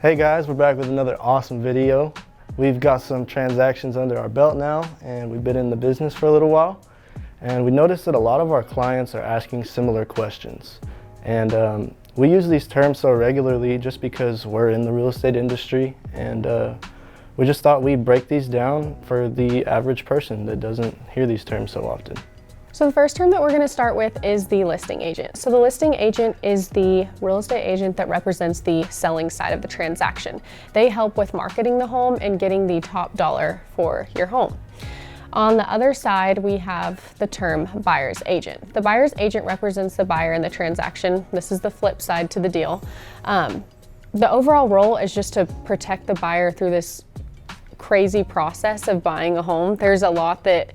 Hey guys, we're back with another awesome video. We've got some transactions under our belt now, and we've been in the business for a little while. And we noticed that a lot of our clients are asking similar questions. And we use these terms so regularly just because we're in the real estate industry, and we just thought we'd break these down for the average person that doesn't hear these terms so often. So the first term that we're going to start with is the listing agent. So the listing agent is the real estate agent that represents the selling side of the transaction. They help with marketing the home and getting the top dollar for your home. On the other side, we have the term buyer's agent. The buyer's agent represents the buyer in the transaction. This is the flip side to the deal. The overall role is just to protect the buyer through this crazy process of buying a home. There's a lot that,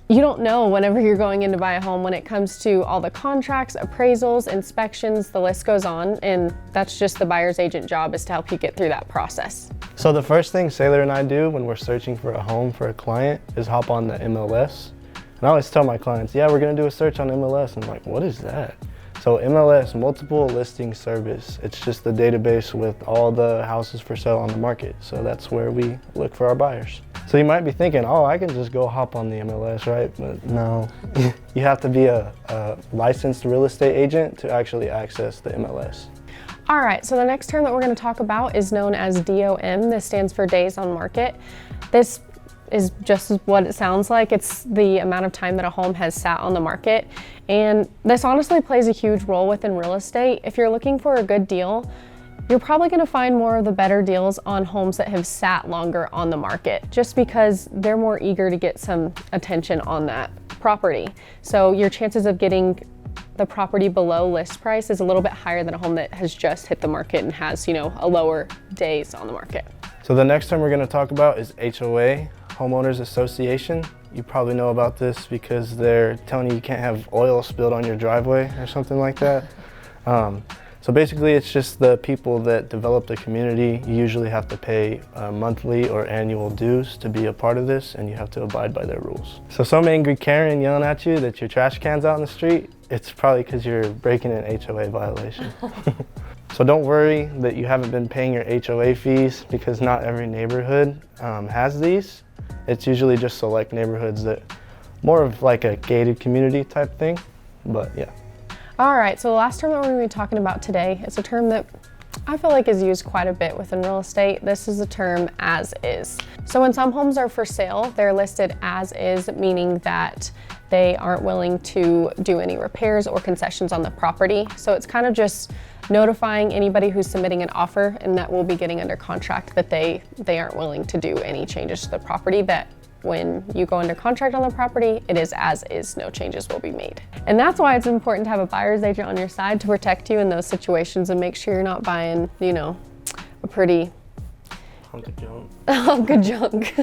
you don't know whenever you're going in to buy a home when it comes to all the contracts, appraisals, inspections, the list goes on, and that's just the buyer's agent job, is to help you get through that process. So the first thing Saylor and I do when we're searching for a home for a client is hop on the MLS. And I always tell my clients, yeah, we're gonna do a search on MLS. And I'm like, what is that? So MLS, multiple listing service. It's just the database with all the houses for sale on the market. So that's where we look for our buyers. So you might be thinking, oh, I can just go hop on the MLS, right? But no, you have to be a licensed real estate agent to actually access the MLS. All right, so the next term that we're going to talk about is known as DOM. This stands for days on market. This is just what it sounds like. It's the amount of time that a home has sat on the market. And this honestly plays a huge role within real estate. If you're looking for a good deal, you're probably going to find more of the better deals on homes that have sat longer on the market, just because they're more eager to get some attention on that property. So your chances of getting the property below list price is a little bit higher than a home that has just hit the market and has, a lower days on the market. So the next term we're going to talk about is HOA, Homeowners Association. You probably know about this because they're telling you can't have oil spilled on your driveway or something like that. So basically it's just the people that develop the community. You usually have to pay monthly or annual dues to be a part of this, and you have to abide by their rules. So some angry Karen yelling at you that your trash can's out in the street, it's probably because you're breaking an HOA violation. So don't worry that you haven't been paying your HOA fees, because not every neighborhood has these. It's usually just select neighborhoods that more of like a gated community type thing, but yeah. All right, so the last term that we're going to be talking about today is a term that I feel like is used quite a bit within real estate. This is the term as is. So when some homes are for sale, they're listed as is, meaning that they aren't willing to do any repairs or concessions on the property. So it's kind of just notifying anybody who's submitting an offer and that will be getting under contract that they aren't willing to do any changes to the property, that when you go under contract on the property, it is as is, no changes will be made. And that's why it's important to have a buyer's agent on your side to protect you in those situations and make sure you're not buying, a pretty hunk of junk. Hunk of junk.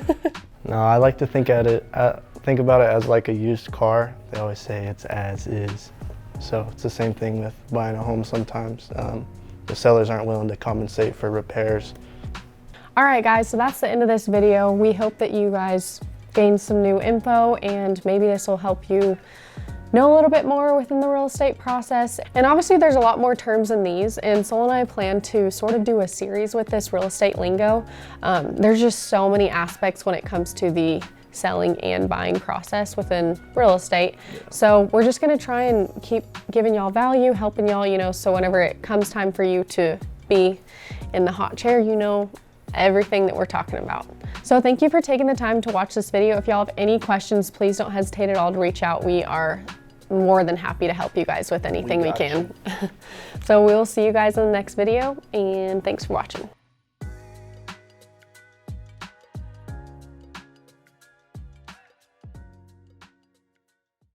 No, I like to think about it as like a used car. They always say it's as is. So it's the same thing with buying a home sometimes. The sellers aren't willing to compensate for repairs. All right, guys, so that's the end of this video. We hope that you guys gained some new info, and maybe this will help you know a little bit more within the real estate process. And obviously there's a lot more terms than these, and Sol and I plan to sort of do a series with this real estate lingo. There's just so many aspects when it comes to the selling and buying process within real estate. So we're just gonna try and keep giving y'all value, helping y'all, so whenever it comes time for you to be in the hot chair, everything that we're talking about. So thank you for taking the time to watch this video. If y'all have any questions, please don't hesitate at all to reach out. We are more than happy to help you guys with anything we can. So we will see you guys in the next video, and thanks for watching.